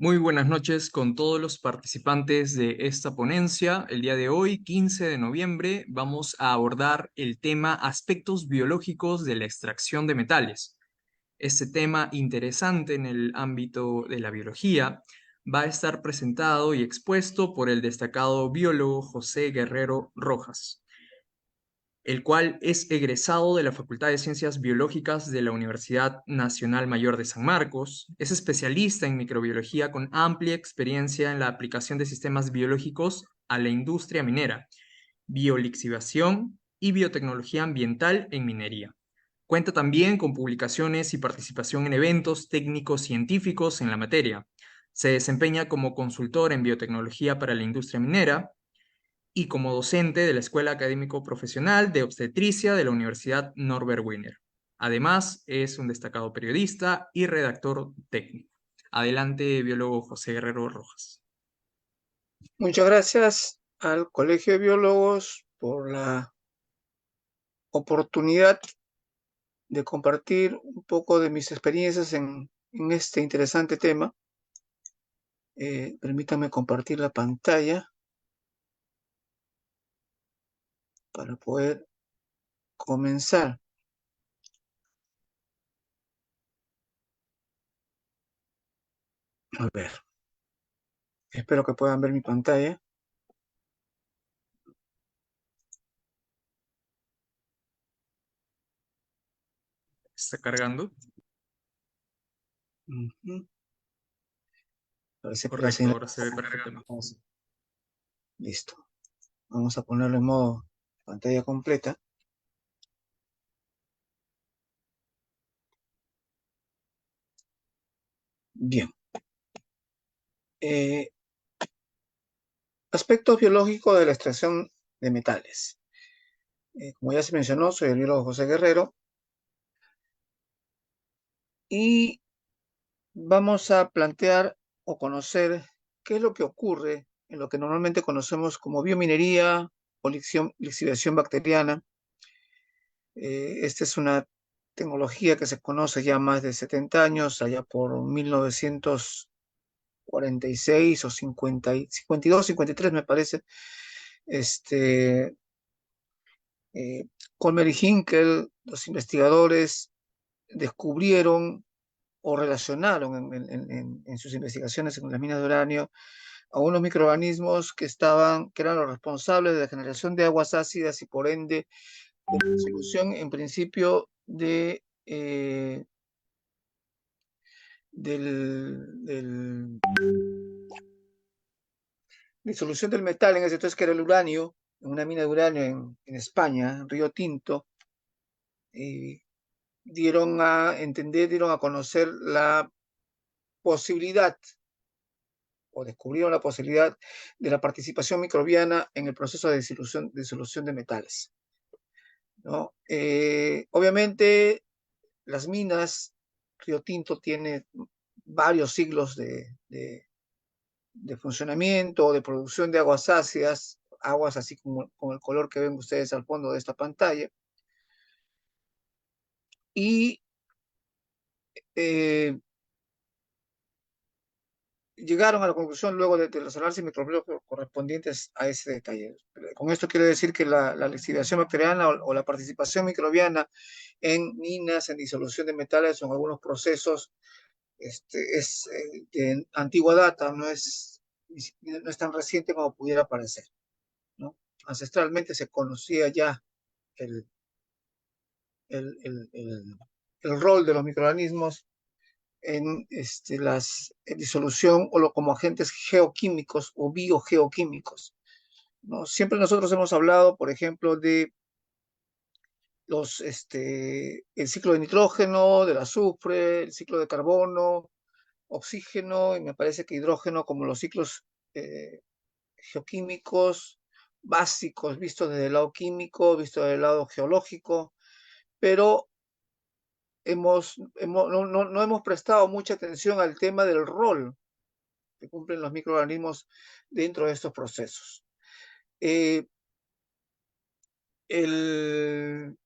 Muy buenas noches con todos los participantes de esta ponencia. El día de hoy, 15 de noviembre, vamos a abordar el tema aspectos biológicos de la extracción de metales. Este tema interesante en el ámbito de la biología va a estar presentado y expuesto por el destacado biólogo José Guerrero Rojas, el cual es egresado de la Facultad de Ciencias Biológicas de la Universidad Nacional Mayor de San Marcos. Es especialista en microbiología con amplia experiencia en la aplicación de sistemas biológicos a la industria minera, biolixiviación y biotecnología ambiental en minería. Cuenta también con publicaciones y participación en eventos técnicos científicos en la materia. Se desempeña como consultor en biotecnología para la industria minera y como docente de la Escuela Académico Profesional de Obstetricia de la Universidad Norbert Wiener. Además, es un destacado periodista y redactor técnico. Adelante, biólogo José Guerrero Rojas. Muchas gracias al Colegio de Biólogos por la oportunidad de compartir un poco de mis experiencias en este interesante tema. Permítanme compartir la pantalla para poder comenzar. A ver, espero que puedan ver mi pantalla. ¿Está cargando? Ujú. Parece que la Correcto, señal. ahora se ve perfectamente. Listo. Vamos a ponerlo en modo pantalla completa. Bien. Eh, Aspectos biológicos de la extracción de metales. Como ya se mencionó, soy el biólogo José Guerrero y vamos a plantear o conocer qué es lo que ocurre en lo que normalmente conocemos como biominería o lixiviación bacteriana. Esta es una tecnología que se conoce ya más de 70 años, allá por 1946 o 52, 53 me parece. Este, eh, Colmer y Hinkel, los investigadores, descubrieron o relacionaron en sus investigaciones en las minas de uranio a unos microorganismos que eran los responsables de la generación de aguas ácidas y por ende de la disolución en principio del disolución del metal, en ese entonces que era el uranio, en una mina de uranio en España, en Río Tinto. Dieron a entender, dieron a conocer la posibilidad o descubrieron la posibilidad de la participación microbiana en el proceso de disolución de metales, ¿no? Obviamente, las minas, Río Tinto tiene varios siglos de funcionamiento o de producción de aguas ácidas, aguas así como con el color que ven ustedes al fondo de esta pantalla, y eh, llegaron a la conclusión luego de los análisis microbiológicos correspondientes a ese detalle. Con esto quiero decir que la lixiviación bacteriana o la participación microbiana en minas, en disolución de metales o en algunos procesos es de antigua data, no es tan reciente como pudiera parecer, ¿no? Ancestralmente se conocía ya el, el, el, el, el rol de los microorganismos en disolución como agentes geoquímicos o biogeoquímicos, ¿no? Siempre nosotros hemos hablado, por ejemplo, de el ciclo de nitrógeno, del azufre, el ciclo de carbono, oxígeno y me parece que hidrógeno como los ciclos eh, geoquímicos básicos vistos desde el lado químico, vistos desde el lado geológico, pero no hemos prestado mucha atención al tema del rol que cumplen los microorganismos dentro de estos procesos. Eh, el,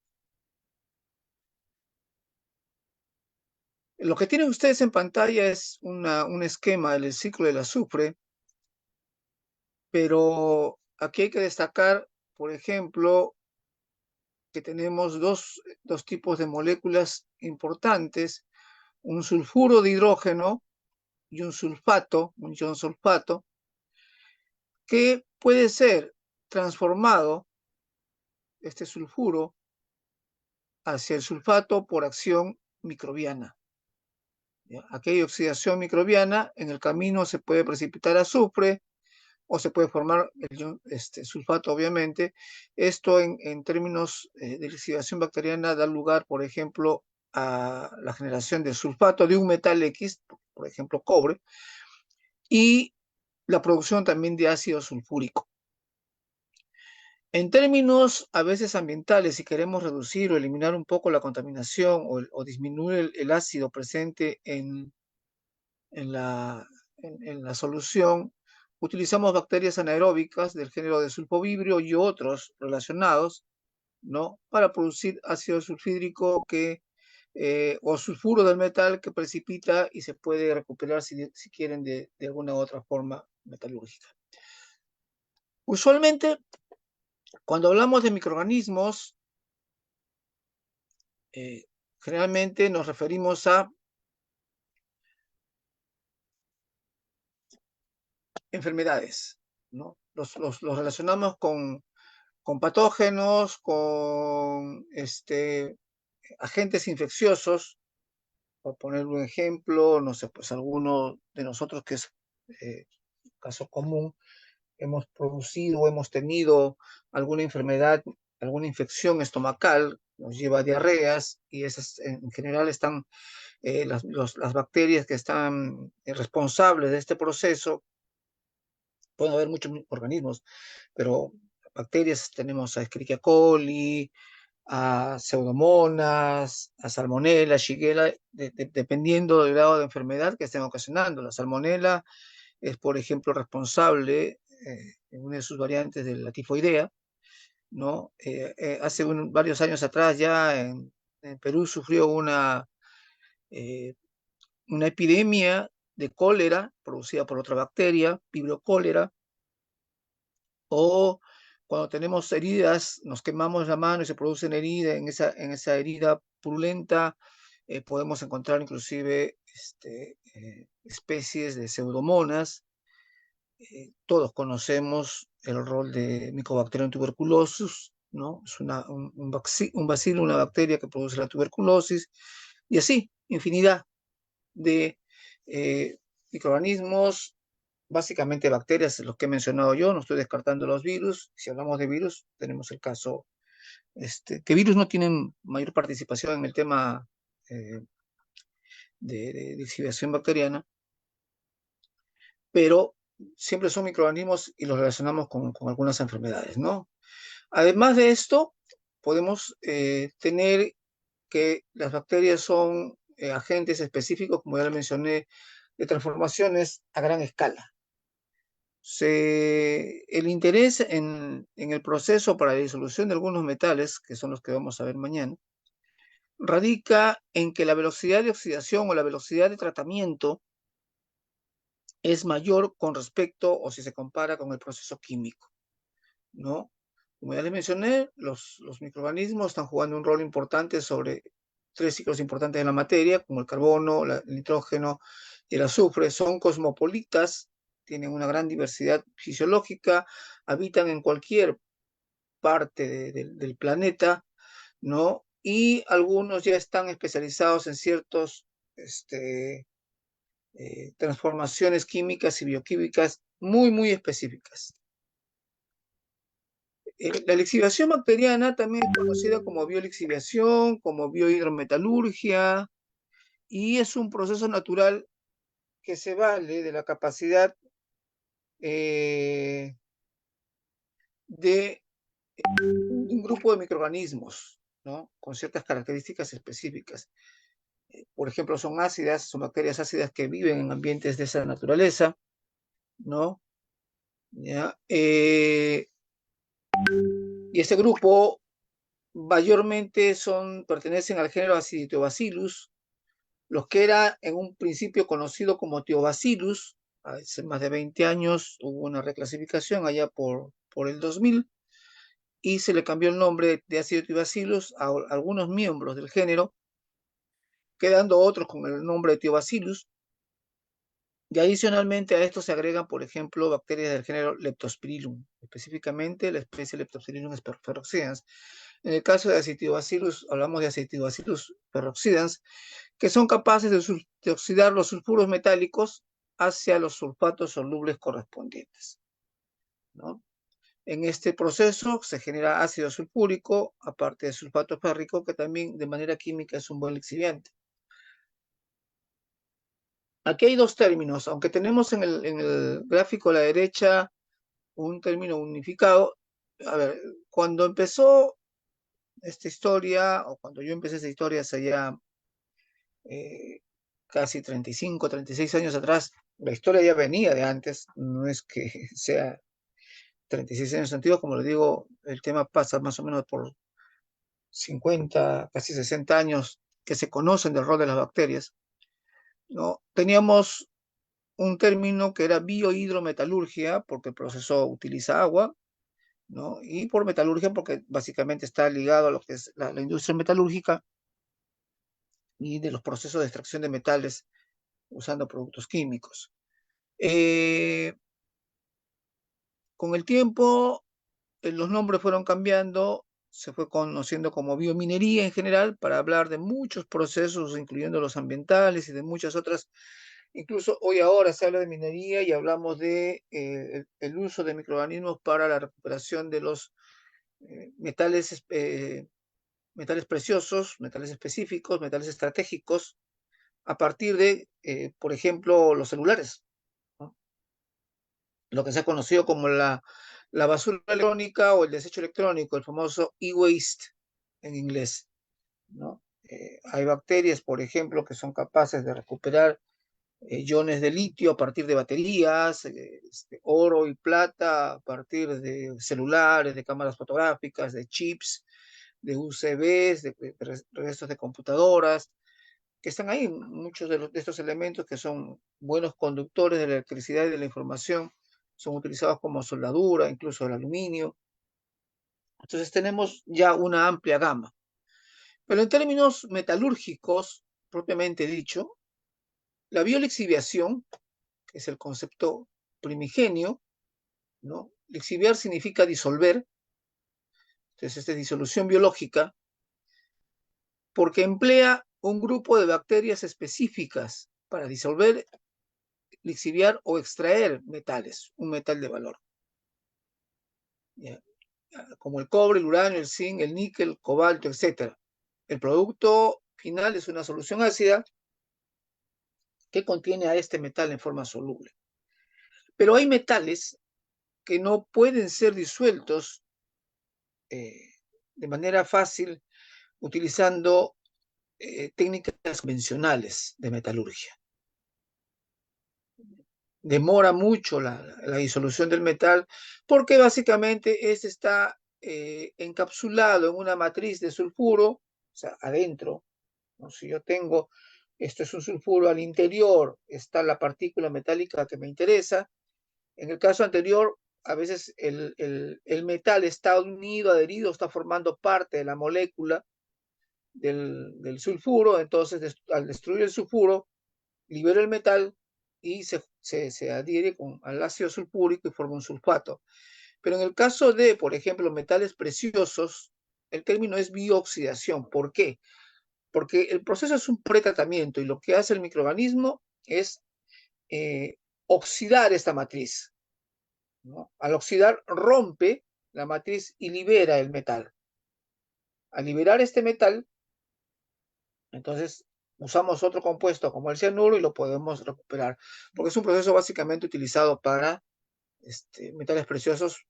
Lo que tienen ustedes en pantalla es un esquema del ciclo del azufre, pero aquí hay que destacar, por ejemplo, que tenemos dos tipos de moléculas importantes, un sulfuro de hidrógeno y un sulfato, un ion sulfato, que puede ser transformado, este sulfuro, hacia el sulfato por acción microbiana. ¿Ya? Aquí hay oxidación microbiana, en el camino se puede precipitar azufre o se puede formar sulfato, obviamente. Esto en términos de oxidación bacteriana da lugar, por ejemplo, a la generación de sulfato de un metal X, por ejemplo, cobre, y la producción también de ácido sulfúrico. En términos a veces ambientales, si queremos reducir o eliminar un poco la contaminación o disminuir el ácido presente en la, en la solución, utilizamos bacterias anaeróbicas del género de sulfovibrio y otros relacionados, ¿no? Para producir ácido sulfídrico o sulfuro del metal que precipita y se puede recuperar, si quieren, de alguna u otra forma metalúrgica. Usualmente, cuando hablamos de microorganismos, generalmente nos referimos a enfermedades, ¿no? Los relacionamos con patógenos, con agentes infecciosos, por poner un ejemplo, no sé, pues alguno de nosotros que es caso común, hemos producido o hemos tenido alguna enfermedad, alguna infección estomacal, nos lleva a diarreas y esas en general están las bacterias que están responsables de este proceso. Pueden haber muchos organismos, pero bacterias tenemos a Escherichia coli, a Pseudomonas, a Salmonella, Shigella, dependiendo del grado de enfermedad que estén ocasionando. La Salmonella es, por ejemplo, responsable en una de sus variantes de la tifoidea, ¿no? Hace varios años atrás ya en Perú sufrió eh, una epidemia de cólera producida por otra bacteria, Vibrio cólera, o cuando tenemos heridas, nos quemamos la mano y se produce una herida, en esa herida purulenta podemos encontrar inclusive especies de pseudomonas. Todos conocemos el rol de Mycobacterium tuberculosis, ¿no? Es un bacilo, una bacteria que produce la tuberculosis, y así, infinidad de microorganismos, básicamente bacterias, los que he mencionado yo, no estoy descartando los virus. Si hablamos de virus, tenemos el caso, que virus no tienen mayor participación en el tema de exhibición bacteriana, pero siempre son microorganismos y los relacionamos con algunas enfermedades, ¿no? Además de esto, podemos tener que las bacterias son agentes específicos, como ya lo mencioné, de transformaciones a gran escala. El interés en el proceso para la disolución de algunos metales, que son los que vamos a ver mañana, radica en que la velocidad de oxidación o la velocidad de tratamiento es mayor con respecto o si se compara con el proceso químico, ¿no? Como ya les mencioné, los microorganismos están jugando un rol importante sobre tres ciclos importantes de la materia, como el carbono, el nitrógeno y el azufre. Son cosmopolitas, tienen una gran diversidad fisiológica, habitan en cualquier parte del planeta, ¿no? Y algunos ya están especializados en ciertas transformaciones químicas y bioquímicas muy, muy específicas. La lixiviación bacteriana también es conocida como biolixiviación, como biohidrometalurgia, y es un proceso natural que se vale de la capacidad de un grupo de microorganismos, ¿no? Con ciertas características específicas. Por ejemplo, son ácidas, son bacterias ácidas que viven en ambientes de esa naturaleza, ¿no? ¿Ya? Y este grupo mayormente pertenecen al género Aciditobacillus, Los que era en un principio conocido como Thiobacillus, hace más de 20 años hubo una reclasificación allá por el 2000, y se le cambió el nombre de Acinetobacillus a algunos miembros del género, quedando otros con el nombre de Thiobacillus. Y adicionalmente a esto se agregan, por ejemplo, bacterias del género Leptospirillum, específicamente la especie Leptospirillum peroxidans. En el caso de Acetobacillus, hablamos de Acetobacillus peroxidans, que son capaces de oxidar los sulfuros metálicos hacia los sulfatos solubles correspondientes, ¿no? En este proceso se genera ácido sulfúrico, aparte de sulfato férrico, que también de manera química es un buen lixiviante. Aquí hay dos términos, aunque tenemos en el gráfico a la derecha un término unificado. A ver, cuando empezó esta historia, o cuando yo empecé esta historia hace ya casi 35, 36 años atrás, la historia ya venía de antes, no es que sea 36 años antiguos, como le digo, el tema pasa más o menos por 50, casi 60 años que se conocen del rol de las bacterias, ¿no? Teníamos un término que era biohidrometalurgia, porque el proceso utiliza agua, ¿no? Y por metalurgia, porque básicamente está ligado a lo que es la industria metalúrgica y de los procesos de extracción de metales usando productos químicos. Con el tiempo, los nombres fueron cambiando, se fue conociendo como biominería en general para hablar de muchos procesos, incluyendo los ambientales y de muchas otras. Incluso hoy ahora se habla de minería y hablamos de el uso de microorganismos para la recuperación de los metales, metales preciosos, metales específicos, metales estratégicos, a partir de, por ejemplo, los celulares, ¿no? Lo que se ha conocido como la basura electrónica o el desecho electrónico, el famoso e-waste en inglés, ¿no? Hay bacterias, por ejemplo, que son capaces de recuperar iones de litio a partir de baterías, oro y plata a partir de celulares, de cámaras fotográficas, de chips, de UCBs, de restos de computadoras, que están ahí, muchos de estos elementos que son buenos conductores de la electricidad y de la información, son utilizados como soldadura, incluso el aluminio. Entonces tenemos ya una amplia gama. Pero en términos metalúrgicos, propiamente dicho, la biolixiviación, que es el concepto primigenio, ¿no? Lixiviar significa disolver, entonces esta es disolución biológica, porque emplea un grupo de bacterias específicas para disolver, lixiviar o extraer metales, un metal de valor, ¿ya? Como el cobre, el uranio, el zinc, el níquel, cobalto, etc. El producto final es una solución ácida que contiene a este metal en forma soluble. Pero hay metales que no pueden ser disueltos de manera fácil utilizando técnicas convencionales de metalurgia. Demora mucho la disolución del metal porque básicamente este está encapsulado en una matriz de sulfuro, o sea, adentro, ¿no? Si yo tengo, esto es un sulfuro, al interior está la partícula metálica que me interesa. En el caso anterior, a veces el metal está unido, adherido, está formando parte de la molécula del sulfuro, entonces al destruir el sulfuro, libera el metal y se adhiere al ácido sulfúrico y forma un sulfato. Pero en el caso de, por ejemplo, metales preciosos, el término es biooxidación. ¿Por qué? Porque el proceso es un pretratamiento y lo que hace el microorganismo es oxidar esta matriz, ¿no? Al oxidar rompe la matriz y libera el metal. Al liberar este metal, entonces usamos otro compuesto como el cianuro y lo podemos recuperar, porque es un proceso básicamente utilizado para metales preciosos,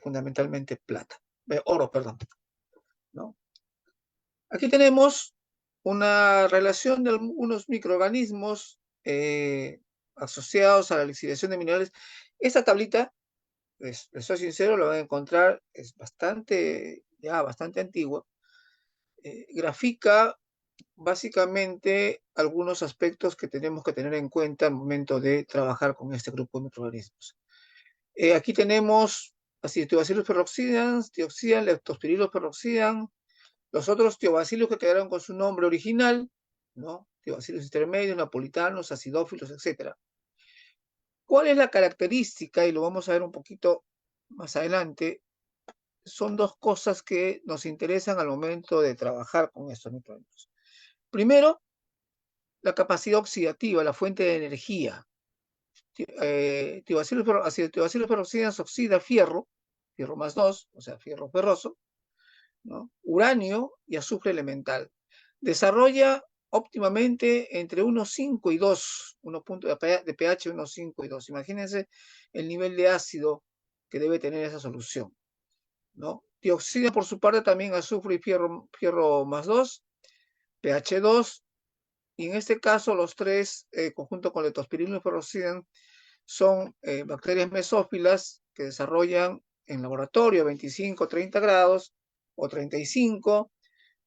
fundamentalmente plata, oro, perdón, ¿no? Aquí tenemos una relación de algunos microorganismos asociados a la lixiviación de minerales. Esta tablita, les soy sincero, la van a encontrar, es bastante antigua. Grafica básicamente algunos aspectos que tenemos que tener en cuenta al momento de trabajar con este grupo de microorganismos. Aquí tenemos Acinetobacillus peroxidans, Tioxidan, Leptospirillus peroxidan, los otros tiobacillus que quedaron con su nombre original, ¿no? Tiobacillus intermedios, napolitanos, acidófilos, etc. ¿Cuál es la característica? Y lo vamos a ver un poquito más adelante. Son dos cosas que nos interesan al momento de trabajar con estos microorganismos. Primero, la capacidad oxidativa, la fuente de energía. Tiobacillus peroxidans oxida fierro, fierro más 2, o sea, fierro ferroso, ¿no? Uranio y azufre elemental. Desarrolla óptimamente entre 1,5 y 2, 1 punto de pH 1,5 y 2. Imagínense el nivel de ácido que debe tener esa solución, ¿no? Dioxida por su parte también azufre y fierro más 2, pH 2, y en este caso los tres, conjunto con leptospirillum y ferrocidan, son bacterias mesófilas que desarrollan en laboratorio a 25, 30 grados o 35,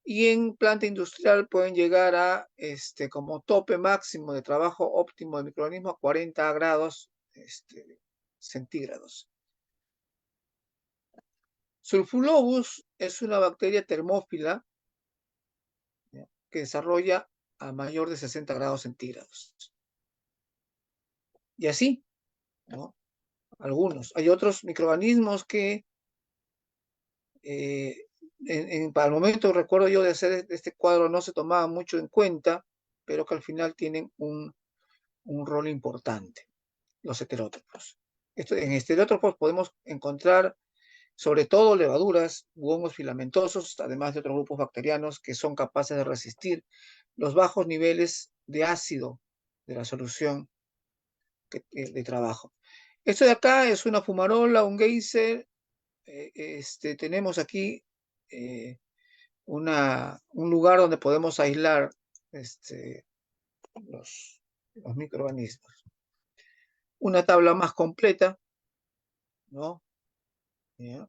y en planta industrial pueden llegar a, como tope máximo de trabajo óptimo del microorganismo, a 40 grados centígrados. Sulfulobus es una bacteria termófila, ¿ya?, que desarrolla a mayor de 60 grados centígrados. Y así, ¿no? Algunos. Hay otros microorganismos que para el momento, recuerdo yo de hacer este cuadro, no se tomaba mucho en cuenta, pero que al final tienen un rol importante, los heterótrofos. En heterótrofos podemos encontrar sobre todo levaduras u hongos filamentosos, además de otros grupos bacterianos que son capaces de resistir los bajos niveles de ácido de la solución de trabajo. Esto de acá es una fumarola, un geyser. Tenemos aquí un lugar donde podemos aislar los microorganismos. Una tabla más completa, ¿no? ¿Ya?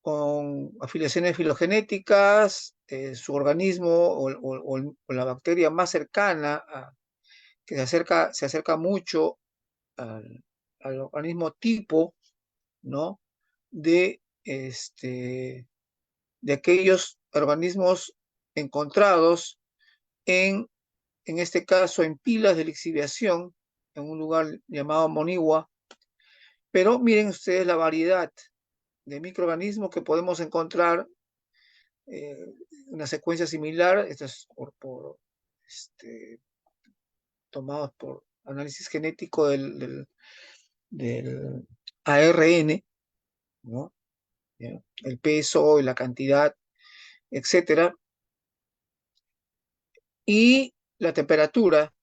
Con afiliaciones filogenéticas, su organismo o la bacteria más cercana, que se acerca mucho al organismo tipo, ¿no? De, de aquellos organismos encontrados en este caso en pilas de lixiviación, en un lugar llamado Monigua. Pero miren ustedes la variedad de microorganismos que podemos encontrar, una secuencia similar. Esto es tomados por análisis genético del ARN, ¿no? ¿Ya? El peso y la cantidad, etcétera, y la temperatura,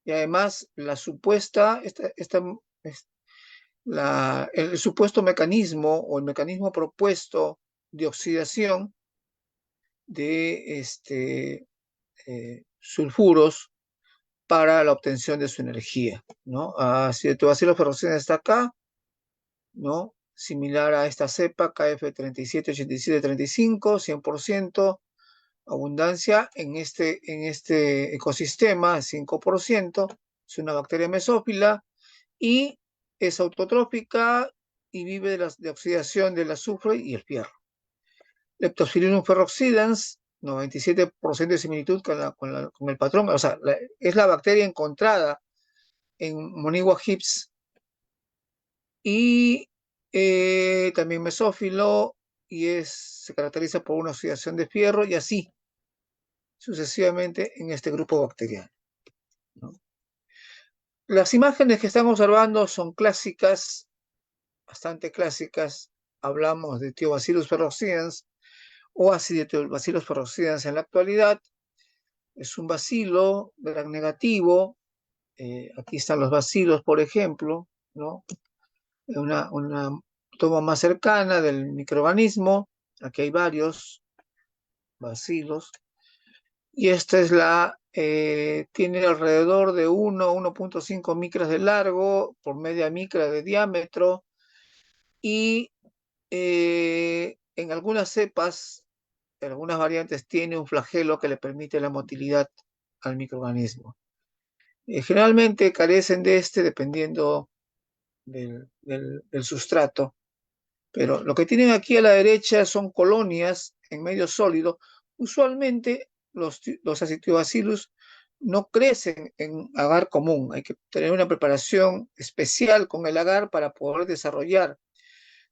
y además la supuesta, el supuesto mecanismo o el mecanismo propuesto de oxidación de sulfuros para la obtención de su energía, ¿no? Acetobacillus ferrocina está acá, ¿no? Similar a esta cepa KF378735, 100%, abundancia en este ecosistema, 5%, es una bacteria mesófila y es autotrófica y vive de oxidación del azufre y el fierro. Leptospirillum ferroxidans, 97% de similitud con el patrón, o sea, es la bacteria encontrada en Monigua hips, y también mesófilo, y se caracteriza por una oxidación de fierro, y así sucesivamente en este grupo bacteriano, ¿no? Las imágenes que están observando son clásicas, bastante clásicas. Hablamos de Thiobacillus ferroxidans o Acinetobacillus ferroxidans en la actualidad. Es un bacilo gram negativo. Aquí están los bacilos, por ejemplo, ¿no? Una toma más cercana del microorganismo. Aquí hay varios bacilos. Y esta es tiene alrededor de 1,5 micras de largo por media micra de diámetro, y en algunas cepas en algunas variantes tiene un flagelo que le permite la motilidad al microorganismo. Generalmente carecen de este dependiendo del sustrato, pero lo que tienen aquí a la derecha son colonias en medio sólido. Usualmente los Acetobacillus no crecen en agar común, hay que tener una preparación especial con el agar para poder desarrollar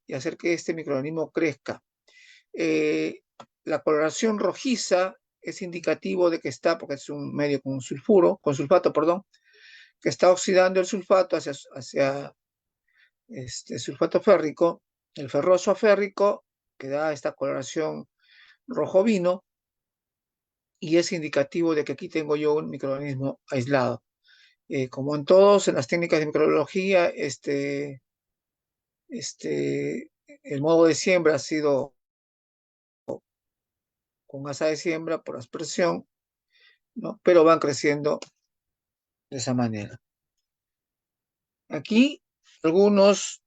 y hacer que este microorganismo crezca. Eh, la coloración rojiza es indicativo de que está, porque es un medio con sulfato, perdón, que está oxidando el sulfato hacia sulfato férrico, el ferroso férrico, que da esta coloración rojo vino, y es indicativo de que aquí tengo yo un microorganismo aislado. Como en todos, en las técnicas de microbiología, el modo de siembra ha sido con asa de siembra por aspersión, ¿no? Pero van creciendo de esa manera. Aquí algunos,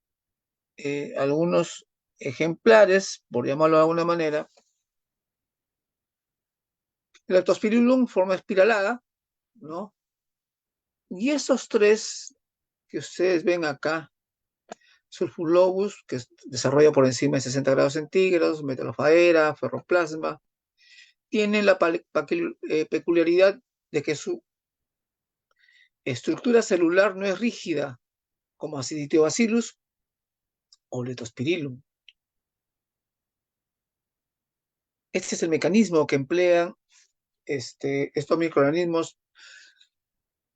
algunos ejemplares, por llamarlo de alguna manera, el Leptospirillum forma espiralada, ¿no? Y esos tres que ustedes ven acá, Sulfulobus, que desarrolla por encima de 60 grados centígrados, Metalofaera, Ferroplasma, tienen la peculiaridad de que su estructura celular no es rígida, como Acinetobacillus o Leptospirillum. Este es el mecanismo que emplean estos microorganismos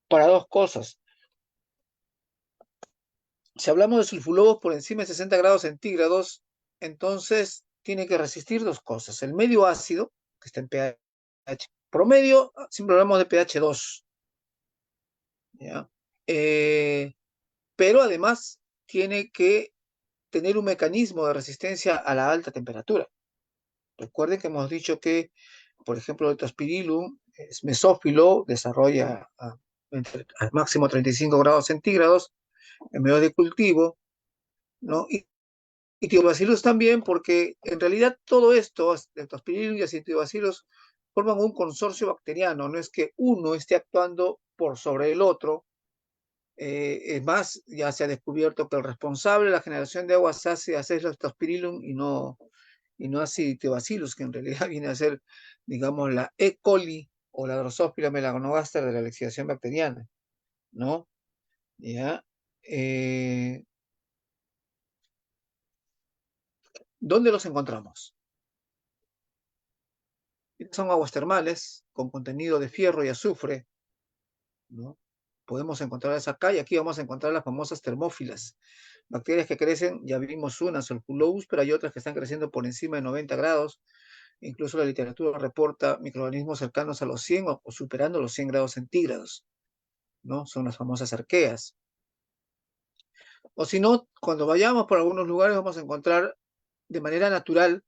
para dos cosas. Si hablamos de sulfulobos por encima de 60 grados centígrados, entonces tiene que resistir dos cosas. El medio ácido, que está en pH promedio, siempre hablamos de pH 2, ¿ya? Pero además tiene que tener un mecanismo de resistencia a la alta temperatura. Recuerden que hemos dicho que, por ejemplo, el Leptospirillum es mesófilo, desarrolla al máximo 35 grados centígrados en medio de cultivo, ¿no? Y Thiobacillus también, porque en realidad todo esto, Leptospirillum y Acetobacillus, forman un consorcio bacteriano, no es que uno esté actuando por sobre el otro. Es más, ya se ha descubierto que el responsable de la generación de aguas ácidas es Leptospirillum y no Acetobacillus, que en realidad viene a ser, digamos, la E. coli o la Drosophila melanogaster de la lixiviación bacteriana, ¿no? ¿Ya? ¿Dónde los encontramos? Son aguas termales con contenido de fierro y azufre, ¿no? Podemos encontrarlas acá y aquí vamos a encontrar las famosas termófilas, bacterias que crecen, ya vimos una, Sulfulobus, pero hay otras que están creciendo por encima de 90 grados. Incluso la literatura reporta microorganismos cercanos a los 100 o superando los 100 grados centígrados, ¿no? Son las famosas arqueas. O si no, cuando vayamos por algunos lugares vamos a encontrar de manera natural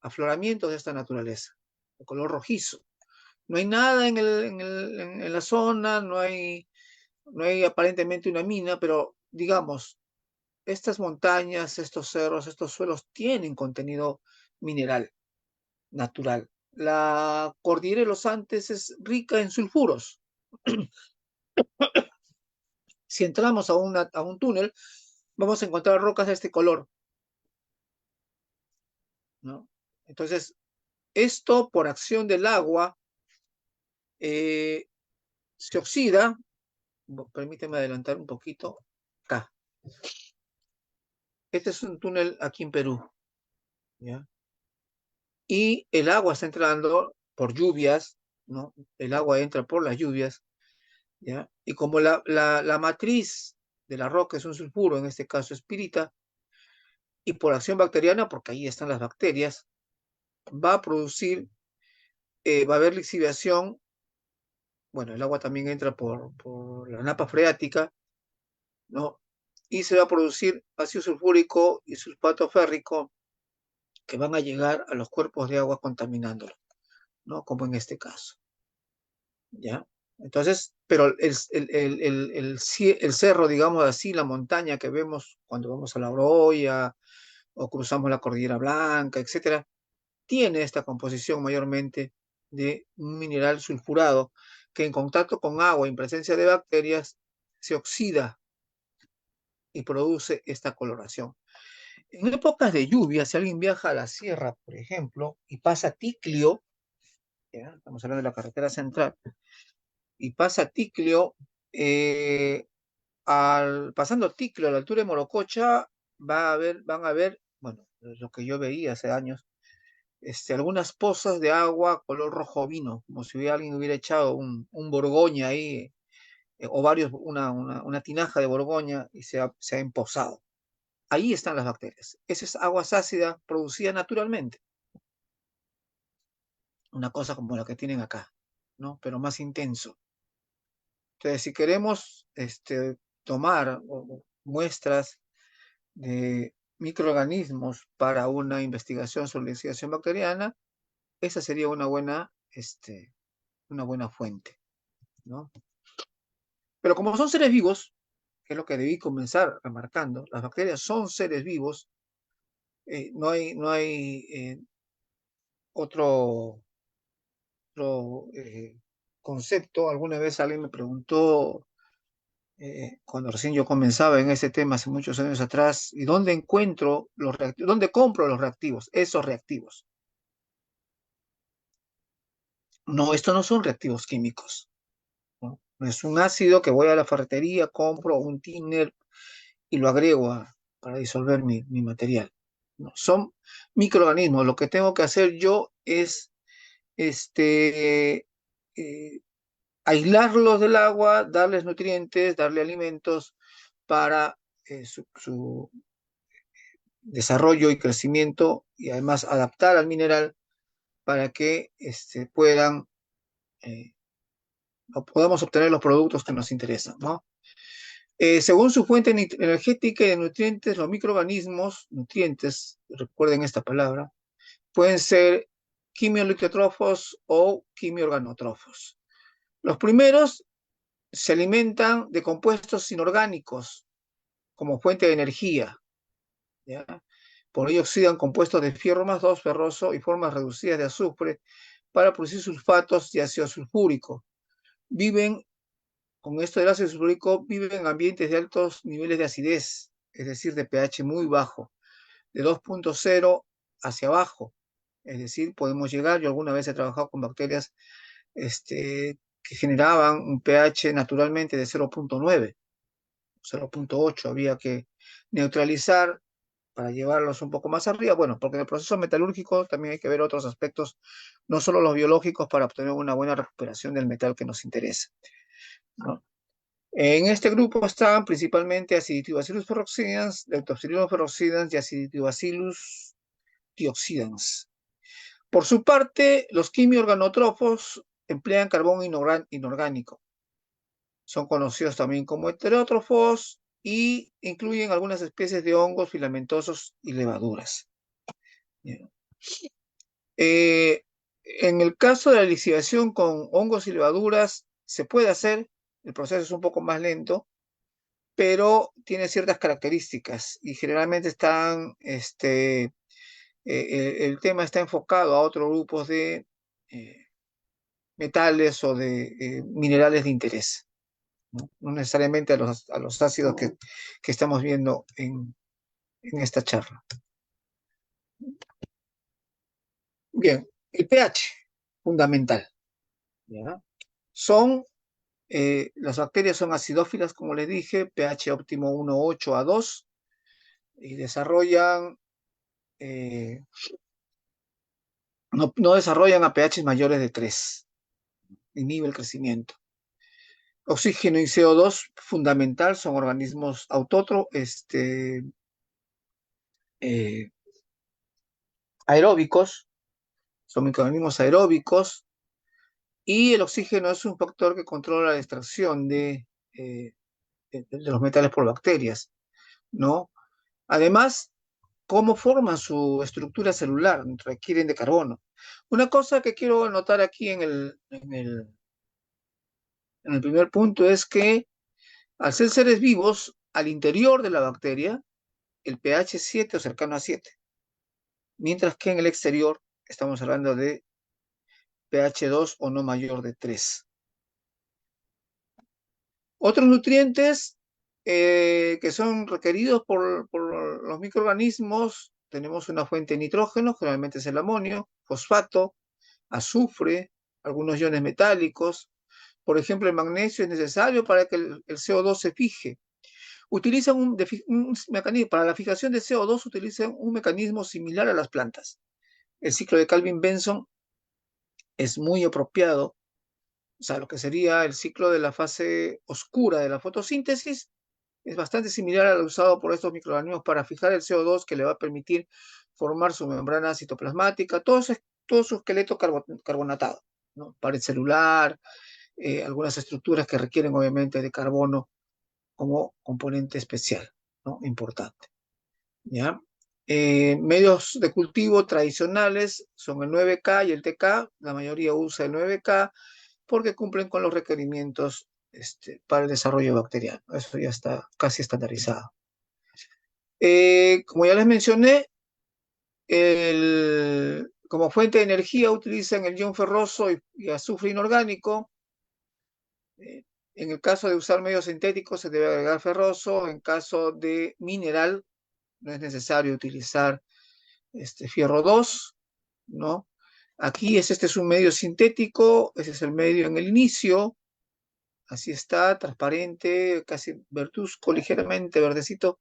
afloramientos de esta naturaleza, de color rojizo. No hay nada en la zona, no hay aparentemente una mina, pero digamos, estas montañas, estos cerros, estos suelos tienen contenido mineral natural. La cordillera de los Andes es rica en sulfuros. Si entramos a un túnel, vamos a encontrar rocas de este color, ¿no? Entonces, esto por acción del agua eh, se oxida. Permíteme adelantar un poquito. Acá. Este es un túnel aquí en Perú, ¿ya? Y el agua está entrando por lluvias, ¿no? El agua entra por las lluvias, ¿ya? Y como la matriz de la roca es un sulfuro, en este caso es pirita, y por acción bacteriana, porque ahí están las bacterias, va a producir, va a haber lixiviación. Bueno, el agua también entra por la napa freática, ¿no? Y se va a producir ácido sulfúrico y sulfato férrico que van a llegar a los cuerpos de agua contaminándolos, ¿no? Como en este caso, ¿ya? Entonces, pero el cerro, digamos así, la montaña que vemos cuando vamos a La Oroya o cruzamos la Cordillera Blanca, etcétera, tiene esta composición mayormente de un mineral sulfurado que en contacto con agua en presencia de bacterias se oxida y produce esta coloración. En épocas de lluvia, si alguien viaja a la sierra, por ejemplo, y pasa Ticlio, ¿ya? Estamos hablando de la carretera central, y pasa Ticlio, pasando Ticlio a la altura de Morococha, van a ver, bueno, lo que yo veía hace años, algunas pozas de agua color rojo vino, como si alguien hubiera echado un Borgoña ahí, o una tinaja de Borgoña y se ha empozado. Ahí están las bacterias. Esa es agua ácida producida naturalmente. Una cosa como la que tienen acá, ¿no? Pero más intenso. Entonces, si queremos tomar muestras de microorganismos para una investigación sobre la investigación bacteriana, esa sería una buena fuente, ¿no? Pero como son seres vivos, que es lo que debí comenzar remarcando, las bacterias son seres vivos, no hay otro, otro concepto. Alguna vez alguien me preguntó, cuando recién yo comenzaba en ese tema hace muchos años atrás, ¿y dónde encuentro los reactivos? ¿Dónde compro los reactivos? Esos reactivos. No, estos no son reactivos químicos, ¿no? No es un ácido que voy a la ferretería, compro un thinner y lo agrego para disolver mi material. No, son microorganismos. Lo que tengo que hacer yo es este, eh, aislarlos del agua, darles nutrientes, darle alimentos para su desarrollo y crecimiento, y además adaptar al mineral para que puedan eh, o podamos obtener los productos que nos interesan, ¿no? Según su fuente energética y de nutrientes, los microorganismos, nutrientes, recuerden esta palabra, pueden ser quimiolitotrofos o quimiorganotrófos. Los primeros se alimentan de compuestos inorgánicos como fuente de energía, ¿ya? Por ello oxidan compuestos de fierro más 2 ferroso y formas reducidas de azufre para producir sulfatos y ácido sulfúrico. Viven, con esto del ácido sulfúrico, viven en ambientes de altos niveles de acidez, es decir, de pH muy bajo, de 2.0 hacia abajo. Es decir, podemos llegar, yo alguna vez he trabajado con bacterias que generaban un pH naturalmente de 0.9, 0.8, había que neutralizar para llevarlos un poco más arriba. Bueno, porque en el proceso metalúrgico también hay que ver otros aspectos, no solo los biológicos, para obtener una buena recuperación del metal que nos interesa, ¿no? En este grupo están principalmente Aciditibacillus ferroxidans, Leptopsilus ferroxidans y Aciditibacillus dioxidans. Por su parte, los quimiorganotrófos emplean carbón inorgánico. Son conocidos también como heterótrofos y incluyen algunas especies de hongos filamentosos y levaduras. En el caso de la lixiviación con hongos y levaduras, se puede hacer, el proceso es un poco más lento, pero tiene ciertas características y generalmente el tema está enfocado a otros grupos de metales o de minerales de interés, ¿no? No necesariamente a los ácidos que estamos viendo en esta charla. Bien, el pH, fundamental, ¿ya? Las bacterias son acidófilas, como les dije, pH óptimo 1,8 a 2, y no desarrollan a pH mayores de 3, inhibe el crecimiento. Oxígeno y CO2, fundamental, son organismos aeróbicos, son microorganismos aeróbicos, y el oxígeno es un factor que controla la extracción de los metales por bacterias, ¿no? Además, cómo forman su estructura celular, requieren de carbono. Una cosa que quiero anotar aquí en el primer punto es que al ser seres vivos, al interior de la bacteria, el pH es 7 o cercano a 7, mientras que en el exterior estamos hablando de pH 2 o no mayor de 3. Otros nutrientes que son requeridos por los microorganismos, tenemos una fuente de nitrógeno, generalmente es el amonio, fosfato, azufre, algunos iones metálicos. Por ejemplo, el magnesio es necesario para que el CO2 se fije. Utilizan un mecanismo, para la fijación de CO2 utilizan un mecanismo similar a las plantas. El ciclo de Calvin-Benson es muy apropiado, o sea, lo que sería el ciclo de la fase oscura de la fotosíntesis es bastante similar al usado por estos microorganismos para fijar el CO2 que le va a permitir formar su membrana citoplasmática, todo su esqueleto carbonatado, ¿no? Pared celular, algunas estructuras que requieren obviamente de carbono como componente especial, ¿no? Importante, ¿ya? Medios de cultivo tradicionales son el 9K y el TK, la mayoría usa el 9K porque cumplen con los requerimientos para el desarrollo bacteriano. Eso ya está casi estandarizado. Como ya les mencioné, como fuente de energía utilizan el ion ferroso y azufre inorgánico. En el caso de usar medios sintéticos se debe agregar ferroso. En caso de mineral no es necesario utilizar fierro 2, ¿no? Aquí este es un medio sintético, ese es el medio en el inicio, así está, transparente, casi verduzco, ligeramente verdecito.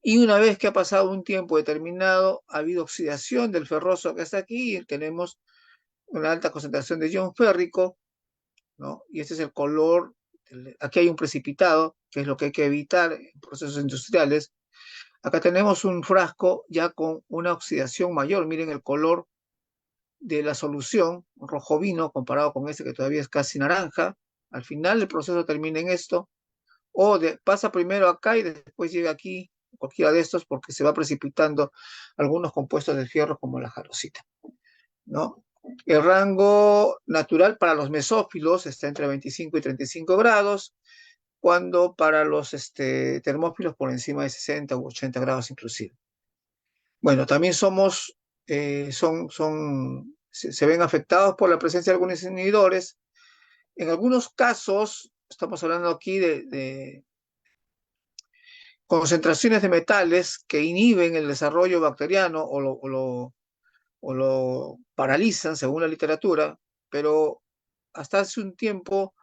Y una vez que ha pasado un tiempo determinado, ha habido oxidación del ferroso que está aquí y tenemos una alta concentración de ion férrico, ¿no? Y este es el color. Aquí hay un precipitado, que es lo que hay que evitar en procesos industriales. Acá tenemos un frasco ya con una oxidación mayor. Miren el color de la solución, rojo vino, comparado con este que todavía es casi naranja. Al final el proceso termina en esto. O pasa primero acá y después llega aquí, cualquiera de estos, porque se va precipitando algunos compuestos de fierro como la jarosita, ¿no? El rango natural para los mesófilos está entre 25 y 35 grados, cuando para los termófilos por encima de 60 u 80 grados inclusive. Bueno, también se ven afectados por la presencia de algunos inhibidores. En algunos casos, estamos hablando aquí de concentraciones de metales que inhiben el desarrollo bacteriano o lo paralizan, según la literatura, pero hasta hace un tiempo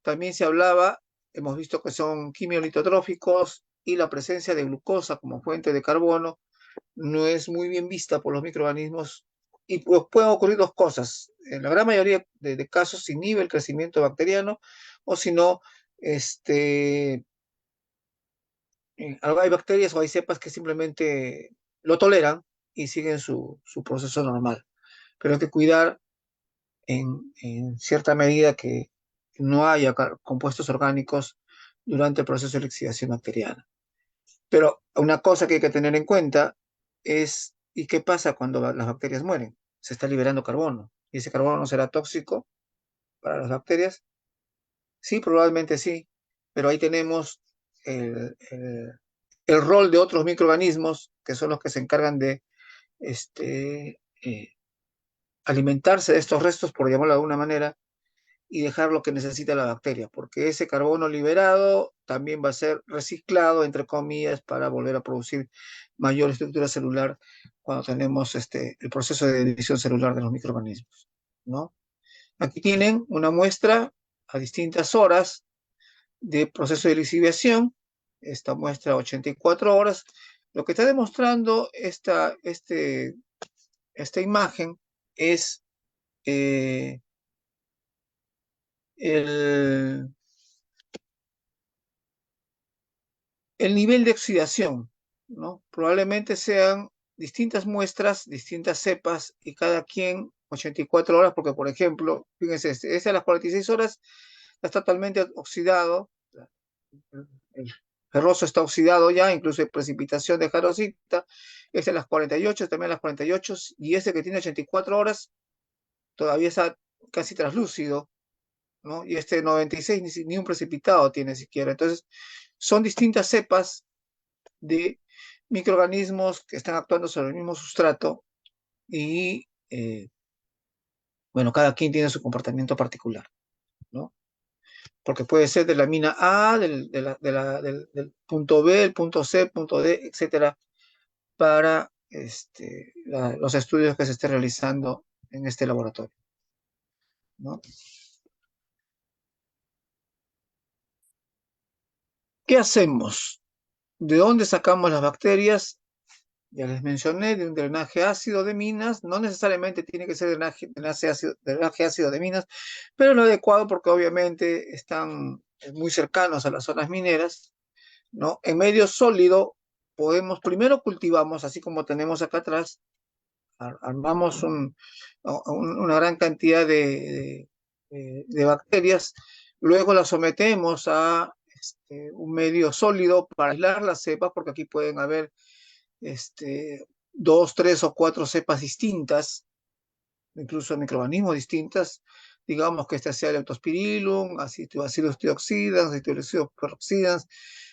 también se hablaba, hemos visto que son quimiolitotróficos y la presencia de glucosa como fuente de carbono no es muy bien vista por los microorganismos y pues pueden ocurrir dos cosas. En la gran mayoría de casos se inhibe el crecimiento bacteriano o si no, hay bacterias o hay cepas que simplemente lo toleran y siguen su proceso normal. Pero hay que cuidar en cierta medida que no haya compuestos orgánicos durante el proceso de lixiviación bacteriana. Pero una cosa que hay que tener en cuenta es, ¿y qué pasa cuando las bacterias mueren? Se está liberando carbono. ¿Y ese carbono no será tóxico para las bacterias? Sí, probablemente sí, pero ahí tenemos el rol de otros microorganismos que son los que se encargan de alimentarse de estos restos, por llamarlo de alguna manera, y dejar lo que necesita la bacteria, porque ese carbono liberado también va a ser reciclado, entre comillas, para volver a producir mayor estructura celular cuando tenemos el proceso de división celular de los microorganismos, ¿no? Aquí tienen una muestra a distintas horas de proceso de lixiviación, esta muestra a 84 horas. Lo que está demostrando esta imagen es eh, el, el nivel de oxidación, ¿no? Probablemente sean distintas muestras, distintas cepas, y cada quien 84 horas, porque por ejemplo, fíjense, este a las 46 horas está totalmente oxidado, el ferroso está oxidado ya, incluso hay precipitación de jarosita, este a las 48, también a las 48, y este que tiene 84 horas todavía está casi translúcido, ¿no? Y este 96 ni un precipitado tiene siquiera. Entonces, son distintas cepas de microorganismos que están actuando sobre el mismo sustrato y Bueno, cada quien tiene su comportamiento particular, ¿no? Porque puede ser de la mina A, del punto B, el punto C, punto D, etcétera, para los estudios que se estén realizando en este laboratorio, ¿no? ¿Qué hacemos? ¿De dónde sacamos las bacterias? Ya les mencioné, de un drenaje ácido de minas, no necesariamente tiene que ser drenaje ácido de minas, pero lo adecuado porque obviamente están muy cercanos a las zonas mineras, ¿no? En medio sólido primero cultivamos, así como tenemos acá atrás, armamos una gran cantidad de bacterias, luego las sometemos a un medio sólido para aislar las cepas, porque aquí pueden haber dos, tres o cuatro cepas distintas, incluso microorganismos distintas, digamos que esta sea el Leptospirillum, Bacillus thuringiensis, Acetobacillus peroxidans,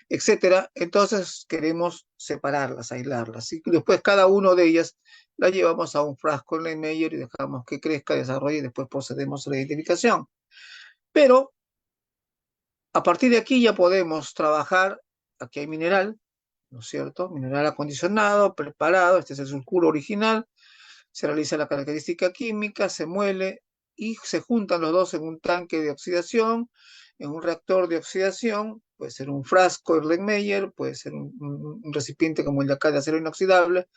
etcétera. Entonces queremos separarlas, aislarlas, y después cada una de ellas la llevamos a un frasco en Erlenmeyer y dejamos que crezca, desarrolle y después procedemos a la identificación. Pero a partir de aquí ya podemos trabajar, aquí hay mineral, ¿no es cierto? Mineral acondicionado, preparado, este es el sulfuro original, se realiza la característica química, se muele y se juntan los dos en un tanque de oxidación, en un reactor de oxidación, puede ser un frasco Erlenmeyer, puede ser un recipiente como el de acá de acero inoxidable,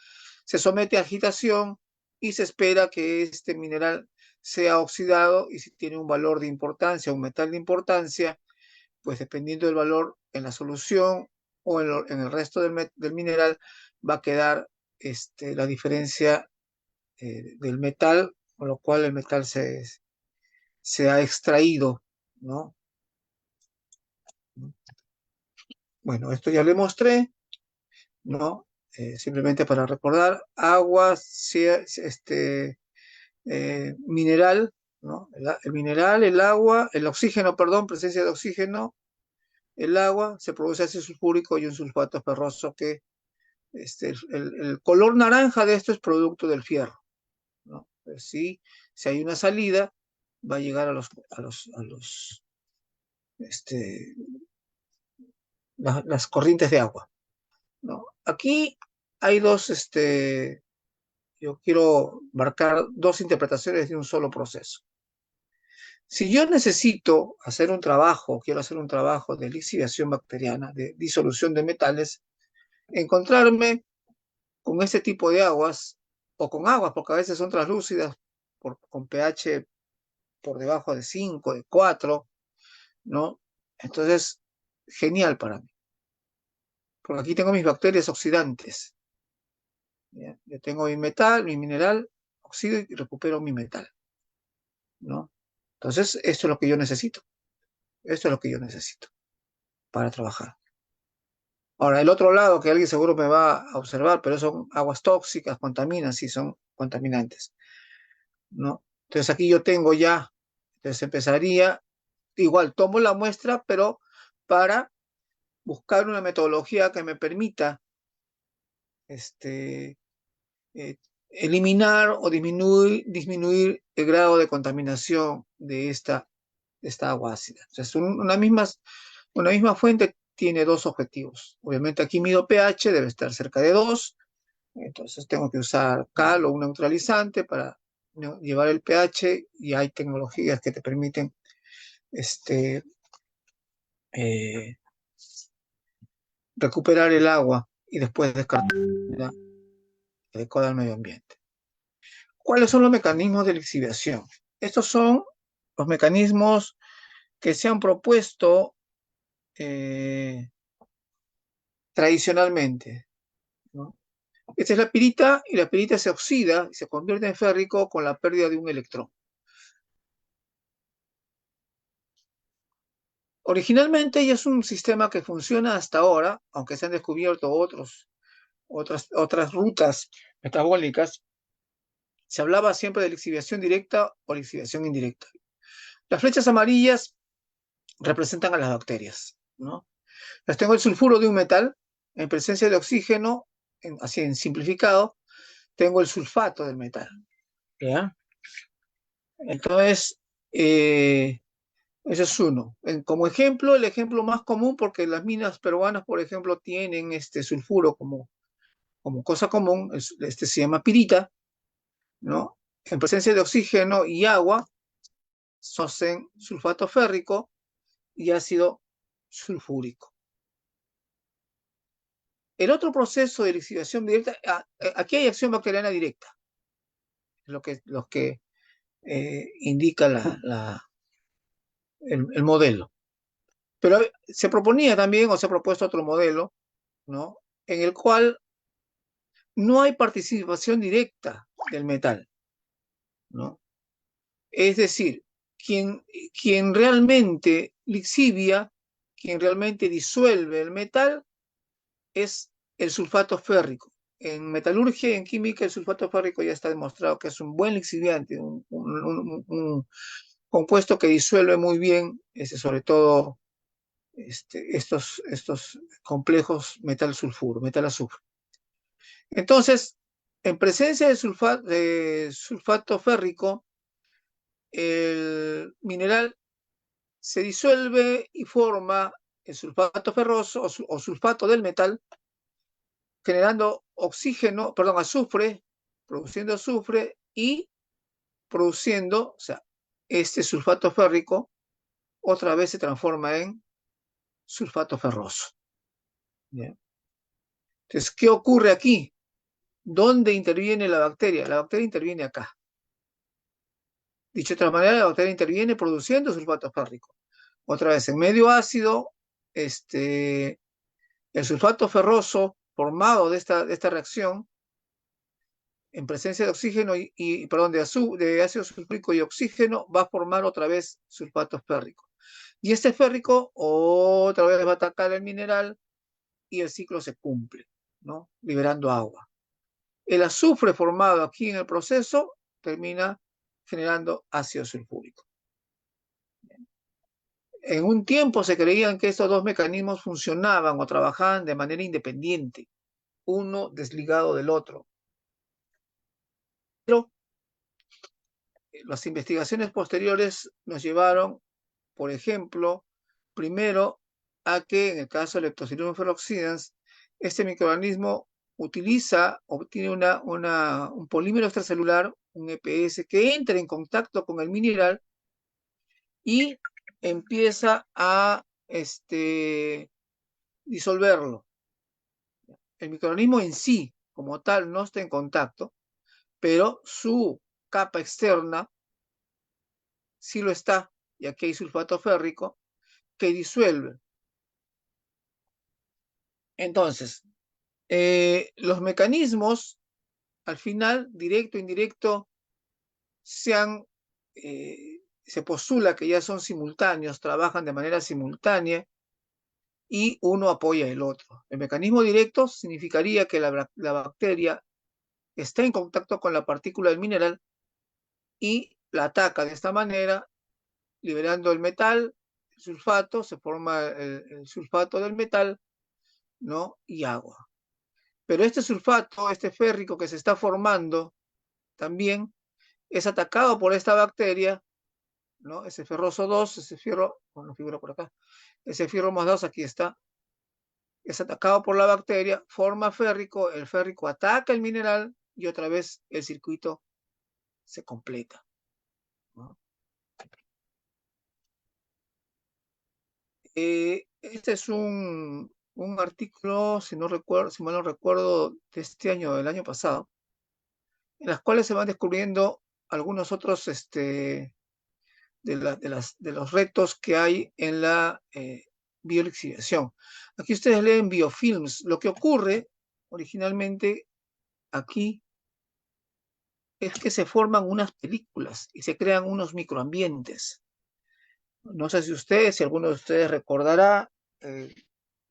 se somete a agitación y se espera que este mineral sea oxidado y si tiene un valor de importancia, un metal de importancia, pues dependiendo del valor en la solución o en el resto del mineral, va a quedar la diferencia del metal, con lo cual el metal se ha extraído, ¿no? Bueno, esto ya le mostré, ¿no? Simplemente para recordar, agua, mineral, ¿no? El mineral, el agua, el oxígeno, perdón, presencia de oxígeno, el agua, se produce ácido sulfúrico y un sulfato ferroso que el color naranja de esto es producto del fierro, ¿no? Si hay una salida, va a llegar este, las corrientes de agua, ¿no? Aquí hay yo quiero marcar dos interpretaciones de un solo proceso. Si yo necesito hacer un trabajo, quiero hacer un trabajo de lixiviación bacteriana, de disolución de metales, encontrarme con este tipo de aguas, o con aguas, porque a veces son translúcidas, con pH por debajo de 5, de 4, ¿no? Entonces, genial para mí, porque aquí tengo mis bacterias oxidantes. ¿Ya? Yo tengo mi metal, mi mineral, oxido y recupero mi metal, ¿no? Entonces, esto es lo que yo necesito. Esto es lo que yo necesito para trabajar. Ahora, el otro lado que alguien seguro me va a observar, pero son aguas tóxicas, contaminan, sí, son contaminantes, ¿no? Entonces aquí yo tengo ya, entonces empezaría, igual tomo la muestra, pero para buscar una metodología que me permita eh, eliminar o disminuir el grado de contaminación de esta agua ácida. Entonces, una misma fuente tiene dos objetivos. Obviamente aquí mido pH, debe estar cerca de 2, entonces tengo que usar cal o un neutralizante para llevar el pH y hay tecnologías que te permiten eh, recuperar el agua y después descartarla adecuada al medio ambiente. ¿Cuáles son los mecanismos de lixiviación? Estos son los mecanismos que se han propuesto tradicionalmente, ¿no? Esta es la pirita y la pirita se oxida y se convierte en férrico con la pérdida de un electrón. Originalmente ya es un sistema que funciona hasta ahora, aunque se han descubierto otras rutas metabólicas. Se hablaba siempre de lixiviación directa o lixiviación indirecta. Las flechas amarillas representan a las bacterias, ¿no? Las tengo el sulfuro de un metal en presencia de oxígeno, así en simplificado, tengo el sulfato del metal, ¿ya? Entonces, ese es uno. Como ejemplo, el ejemplo más común, porque las minas peruanas, por ejemplo, tienen este sulfuro como cosa común, este se llama pirita, ¿no? En presencia de oxígeno y agua, hacen sulfato férrico y ácido sulfúrico. El otro proceso de lixiviación directa, aquí hay acción bacteriana directa, es lo que indica el modelo. Pero se proponía también, o se ha propuesto otro modelo, ¿no? En el cual no hay participación directa del metal, ¿no? Es decir, quien, quien realmente lixivia, quien realmente disuelve el metal, es el sulfato férrico. En metalurgia y en química el sulfato férrico ya está demostrado que es un buen lixiviante, un compuesto que disuelve muy bien, sobre todo estos complejos metal-sulfuro, metal-azufre. Entonces, en presencia de sulfato férrico, el mineral se disuelve y forma el sulfato ferroso o sulfato del metal, generando oxígeno, perdón, azufre, produciendo azufre y produciendo, o sea, este sulfato férrico otra vez se transforma en sulfato ferroso. ¿Bien? Entonces, ¿qué ocurre aquí? ¿Dónde interviene la bacteria? La bacteria interviene acá. Dicho de otra manera, la bacteria interviene produciendo sulfato férrico. Otra vez, en medio ácido, el sulfato ferroso formado de esta reacción, en presencia de oxígeno perdón, de ácido sulfúrico y oxígeno, va a formar otra vez sulfato férrico. Y este férrico otra vez va a atacar el mineral y el ciclo se cumple, ¿no? Liberando agua. El azufre formado aquí en el proceso termina generando ácido sulfúrico. En un tiempo se creían que estos dos mecanismos funcionaban o trabajaban de manera independiente, uno desligado del otro. Pero las investigaciones posteriores nos llevaron, por ejemplo, primero a que en el caso del Leptospirillum ferroxidans, este microorganismo obtiene un polímero extracelular, un EPS, que entra en contacto con el mineral y empieza a disolverlo. El microorganismo en sí, como tal, no está en contacto, pero su capa externa sí lo está, y aquí hay sulfato férrico que disuelve. Entonces, los mecanismos, al final, directo e indirecto, se postula que ya son simultáneos, trabajan de manera simultánea y uno apoya el otro. El mecanismo directo significaría que la bacteria está en contacto con la partícula del mineral y la ataca de esta manera, liberando el metal, el sulfato, se forma el sulfato del metal, ¿no? Y agua. Pero este sulfato, este férrico que se está formando, también es atacado por esta bacteria, ¿no? Ese ferroso 2, ese fierro, bueno, figura por acá, ese fierro más 2 aquí está, es atacado por la bacteria, forma férrico, el férrico ataca el mineral y otra vez el circuito se completa, ¿no? Este es un artículo, si no recuerdo, si mal no recuerdo, de este año, del año pasado, en las cuales se van descubriendo algunos otros de los retos que hay en la biolixiviación. Aquí ustedes leen biofilms. Lo que ocurre originalmente aquí es que se forman unas películas y se crean unos microambientes. No sé si alguno de ustedes recordará,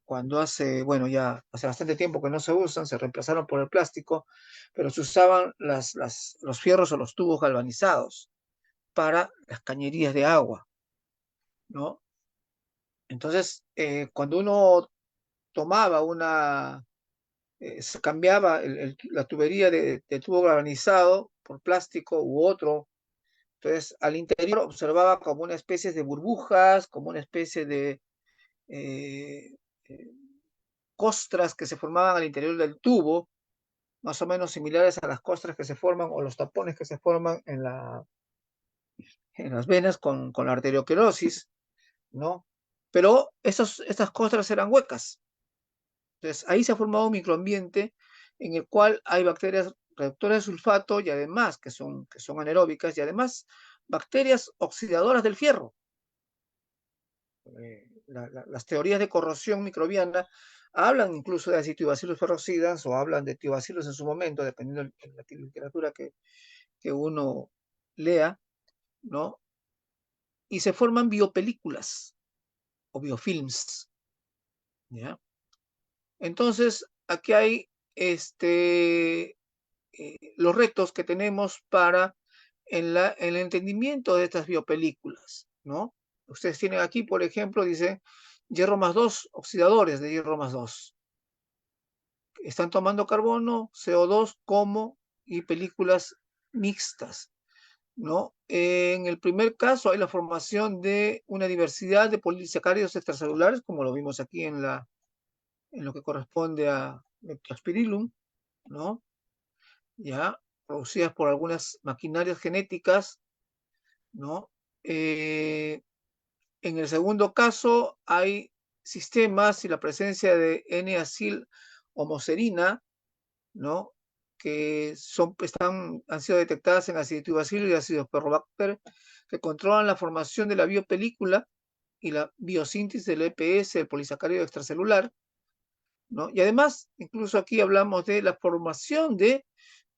cuando bueno, ya hace bastante tiempo que no se usan, se reemplazaron por el plástico, pero se usaban los fierros o los tubos galvanizados para las cañerías de agua, ¿no? Entonces, cuando uno tomaba se cambiaba la tubería de tubo galvanizado por plástico u otro Entonces, al interior observaba como una especie de burbujas, como una especie de eh, eh, costras que se formaban al interior del tubo, más o menos similares a las costras que se forman o los tapones que se forman en las venas con la arteriosclerosis, ¿no? Pero estas costras eran huecas. Entonces, ahí se ha formado un microambiente en el cual hay bacterias reductoras de sulfato y además, que son anaeróbicas, y además bacterias oxidadoras del fierro. Las teorías de corrosión microbiana hablan incluso de acetobacillus ferroxidans o hablan de tiobacillus en su momento, dependiendo de la literatura que uno lea, ¿no? Y se forman biopelículas o biofilms, ¿ya? Entonces, aquí hay los retos que tenemos para el entendimiento de estas biopelículas, ¿no? Ustedes tienen aquí, por ejemplo, dice hierro más 2, oxidadores de hierro más 2. Están tomando carbono, CO2 como y películas mixtas, ¿no? En el primer caso hay la formación de una diversidad de polisacáridos extracelulares, como lo vimos aquí en lo que corresponde a Leptospirillum, ¿no? Ya, producidas por algunas maquinarias genéticas, ¿no? En el segundo caso hay sistemas y la presencia de N-acil homoserina, ¿no? Que han sido detectadas en Aciditibacillus y Acidospermobacter, que controlan la formación de la biopelícula y la biosíntesis del EPS, el polisacárido extracelular, ¿no? Y además, incluso aquí hablamos de la formación de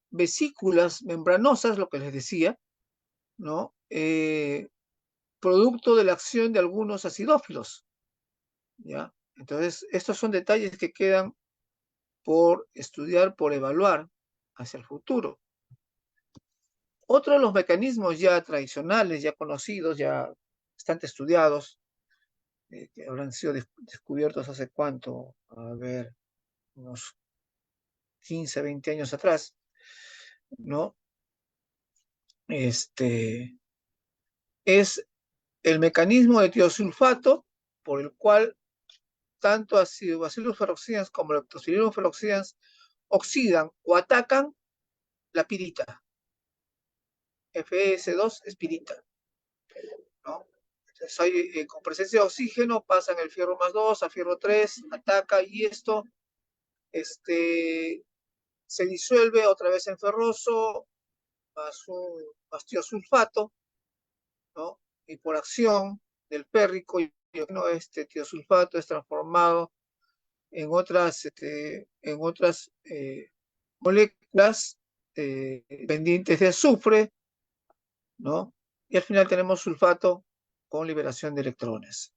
vesículas membranosas, lo que les decía, ¿no? Producto de la acción de algunos acidófilos, ¿ya? Entonces, estos son detalles que quedan por estudiar, por evaluar hacia el futuro. Otro de los mecanismos ya tradicionales, ya conocidos, ya bastante estudiados, que habrán sido descubiertos hace cuánto, a ver, unos 15, 20 años atrás, ¿no? Es el mecanismo de tiosulfato por el cual tanto Acidobacillus ferroxidans como Leptospirillum ferroxidans oxidan o atacan la pirita, Fs2 es pirita, ¿no? Entonces hay, con presencia de oxígeno pasan el fierro más 2 a fierro 3, ataca y esto este, se disuelve otra vez en ferroso más tiosulfato, ¿no? Y por acción del pérrico, ¿no? Este tiosulfato es transformado en otras moléculas pendientes de azufre, ¿no? Y al final tenemos sulfato con liberación de electrones.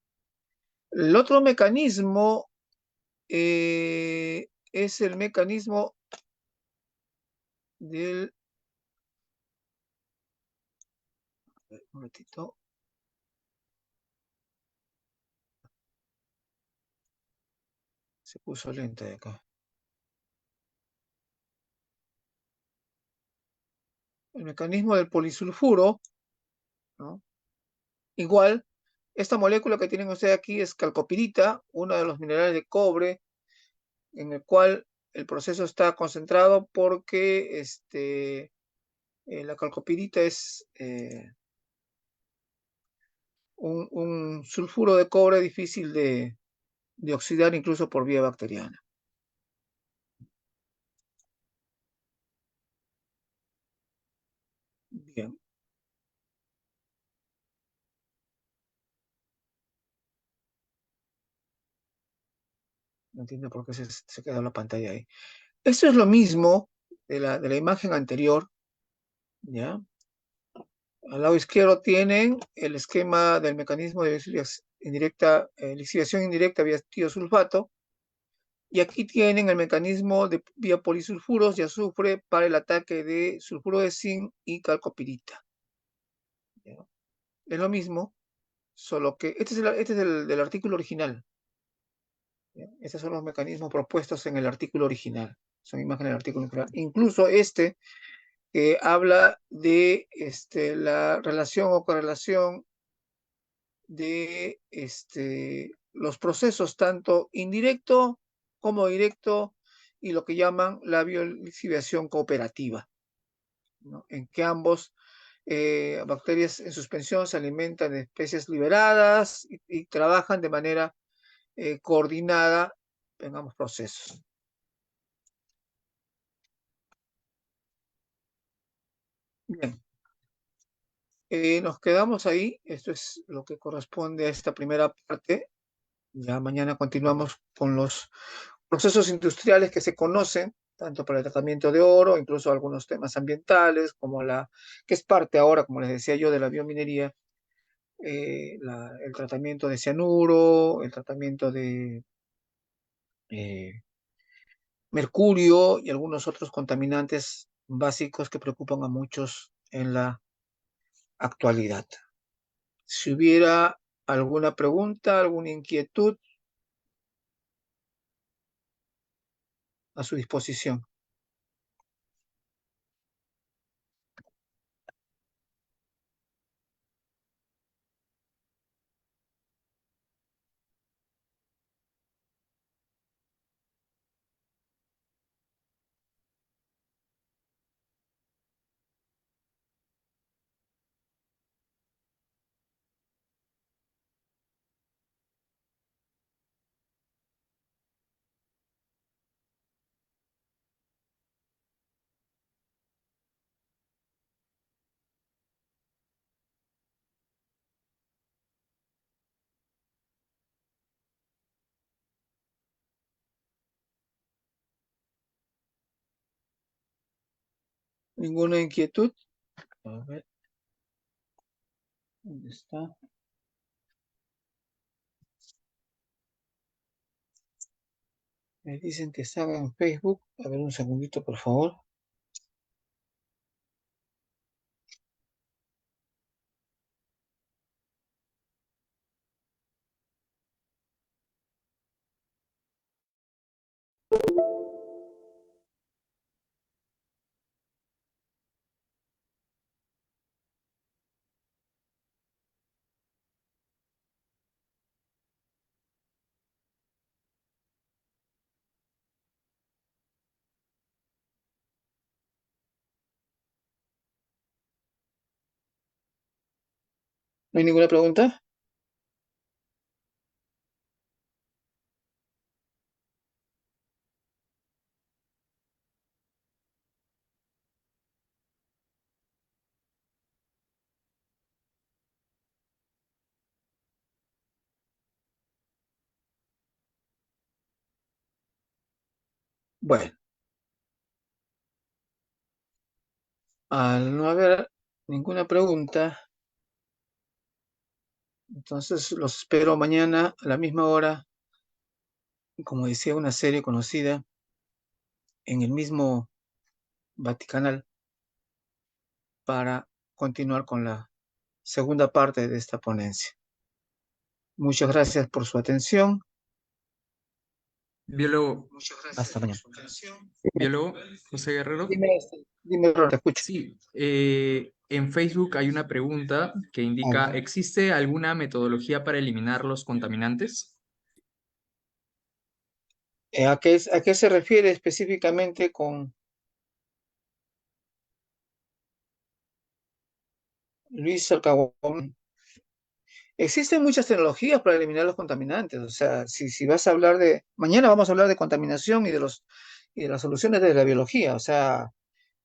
El otro mecanismo es el mecanismo del... Un momentito. Se puso lenta de acá. El mecanismo del polisulfuro, ¿no? Igual, esta molécula que tienen ustedes aquí es calcopirita, uno de los minerales de cobre, en el cual el proceso está concentrado porque la calcopirita es un sulfuro de cobre difícil de oxidar incluso por vía bacteriana. Bien, no entiendo por qué se quedó la pantalla ahí. Esto es lo mismo de la imagen anterior, ¿ya? Al lado izquierdo tienen el esquema del mecanismo de lixiviación indirecta vía tiosulfato, y aquí tienen el mecanismo de vía polisulfuros de azufre para el ataque de sulfuro de zinc y calcopirita, ¿ya? Es lo mismo, solo que este es del artículo original, ¿ya? Estos son los mecanismos propuestos en el artículo original. Son imágenes del artículo original. Incluso que habla de la relación o correlación de los procesos tanto indirecto como directo y lo que llaman la biolixiviación cooperativa, ¿no? En que ambos bacterias en suspensión se alimentan de especies liberadas y trabajan de manera coordinada en ambos procesos. Bien, nos quedamos ahí. Esto es lo que corresponde a esta primera parte. Ya mañana continuamos con los procesos industriales que se conocen, tanto para el tratamiento de oro, incluso algunos temas ambientales, como que es parte ahora, como les decía yo, de la biominería, el tratamiento de cianuro, el tratamiento de eh, mercurio y algunos otros contaminantes básicos que preocupan a muchos en la actualidad. Si hubiera alguna pregunta, alguna inquietud, a su disposición. ¿Ninguna inquietud? A ver, ¿dónde está? Me dicen que estaba en Facebook. A ver, un segundito, por favor. ¿No hay ninguna pregunta? Bueno, al no haber ninguna pregunta, entonces los espero mañana a la misma hora, como decía una serie conocida, en el mismo Vaticanal, para continuar con la segunda parte de esta ponencia. Muchas gracias por su atención. Biólogo, Hasta mañana. biólogo José Guerrero. Dime, dime, Ron, te escucho. Sí, en Facebook hay una pregunta que A indica, ver. ¿existe alguna metodología para eliminar los contaminantes? ¿A qué se refiere específicamente con Luis Alcahuón? Existen muchas tecnologías para eliminar los contaminantes. O sea, si vas a hablar de... Mañana vamos a hablar de contaminación y de las soluciones de la biología. O sea,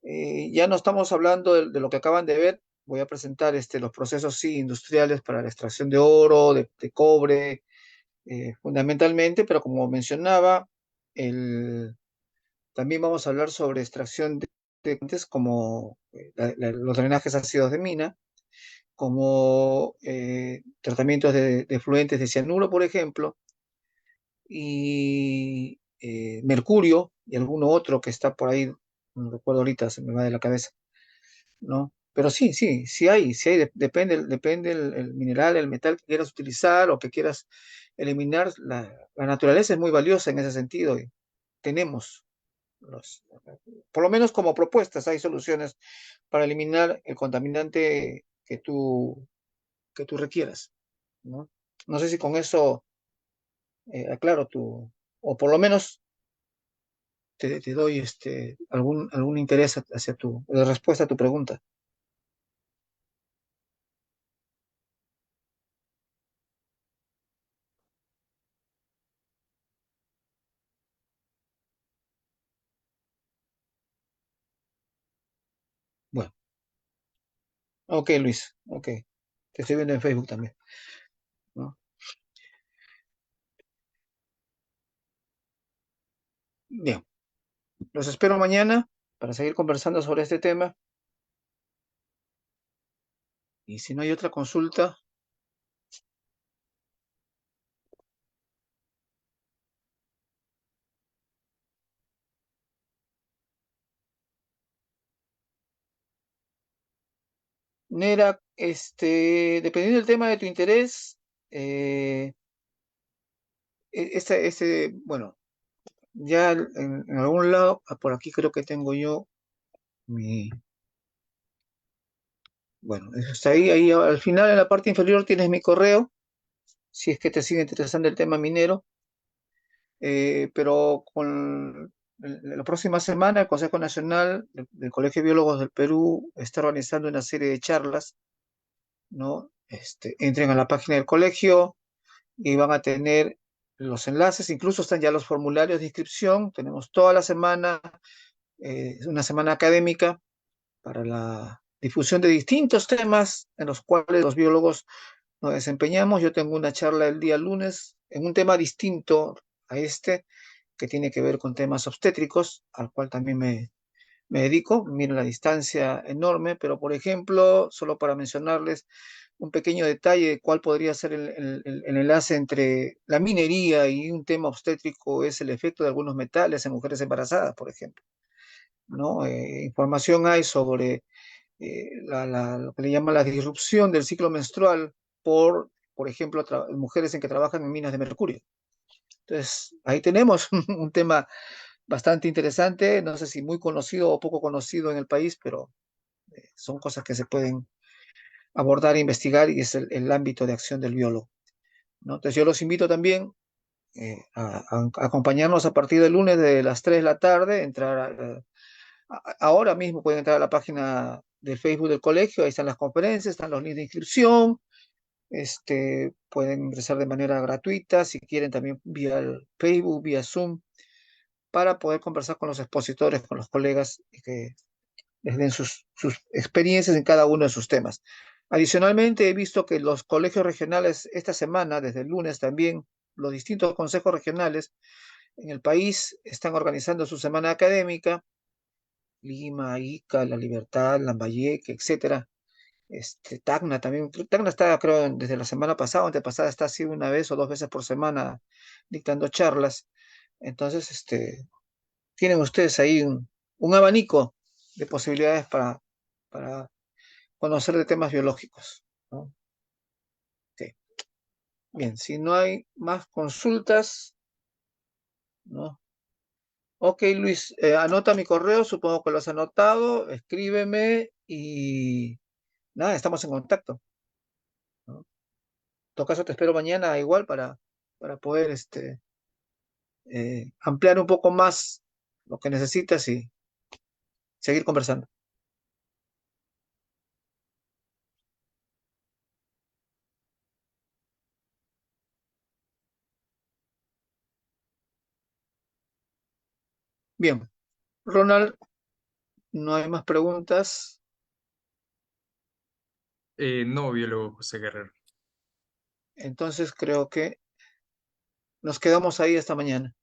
ya no estamos hablando de lo que acaban de ver. Voy a presentar los procesos sí, industriales para la extracción de oro, de cobre, fundamentalmente, pero como mencionaba, también vamos a hablar sobre extracción de como los drenajes ácidos de mina, como tratamientos de efluentes de cianuro, por ejemplo, y mercurio y alguno otro que está por ahí, no recuerdo ahorita, se me va de la cabeza, ¿no? Pero sí, sí, sí hay, depende el mineral, el metal que quieras utilizar o que quieras eliminar. La naturaleza es muy valiosa en ese sentido y tenemos por lo menos como propuestas, hay soluciones para eliminar el contaminante que tú requieras, ¿no? No sé si con eso aclaro o por lo menos te doy algún interés hacia la respuesta a tu pregunta. Bueno, ok, Luis, ok. Te estoy viendo en Facebook también, ¿no? Bien, los espero mañana para seguir conversando sobre este tema. Y si no hay otra consulta, Nera, dependiendo del tema de tu interés, eh, bueno, ya en algún lado, por aquí creo que tengo yo mi, bueno, eso está ahí al final en la parte inferior tienes mi correo, si es que te sigue interesando el tema minero, pero la próxima semana el Consejo Nacional del Colegio de Biólogos del Perú está organizando una serie de charlas, ¿no? Entren a la página del colegio y van a tener los enlaces, incluso están ya los formularios de inscripción, tenemos toda la semana, una semana académica para la difusión de distintos temas en los cuales los biólogos nos desempeñamos. Yo tengo una charla el día lunes en un tema distinto a que tiene que ver con temas obstétricos, al cual también me dedico. Miren la distancia enorme, pero por ejemplo, solo para mencionarles un pequeño detalle de cuál podría ser el enlace entre la minería y un tema obstétrico es el efecto de algunos metales en mujeres embarazadas, por ejemplo, ¿no? Información hay sobre lo que le llama la disrupción del ciclo menstrual por ejemplo, mujeres en que trabajan en minas de mercurio. Entonces, ahí tenemos un tema bastante interesante, no sé si muy conocido o poco conocido en el país, pero son cosas que se pueden abordar e investigar y es el ámbito de acción del biólogo, ¿no? Entonces, yo los invito también a acompañarnos a partir del lunes de las 3 de la tarde, ahora mismo pueden entrar a la página del Facebook del colegio, ahí están las conferencias, están los links de inscripción, pueden ingresar de manera gratuita, si quieren también vía el Facebook, vía Zoom, para poder conversar con los expositores, con los colegas y que les den sus experiencias en cada uno de sus temas. Adicionalmente, he visto que los colegios regionales esta semana, desde el lunes también, los distintos consejos regionales en el país están organizando su semana académica, Lima, Ica, La Libertad, Lambayeque, etcétera. Tacna también, Tacna está, creo, desde la semana pasada, antepasada, está así una vez o dos veces por semana dictando charlas. Entonces, tienen ustedes ahí un abanico de posibilidades para conocer de temas biológicos, ¿no? Ok. Bien, si no hay más consultas, ¿no? Ok, Luis, anota mi correo, supongo que lo has anotado, escríbeme y nada, estamos en contacto, ¿no? En todo caso, te espero mañana igual para poder ampliar un poco más lo que necesitas y seguir conversando. Bien, Ronald, no hay más preguntas, No, biólogo José Guerrero. entonces creo que nos quedamos ahí esta mañana.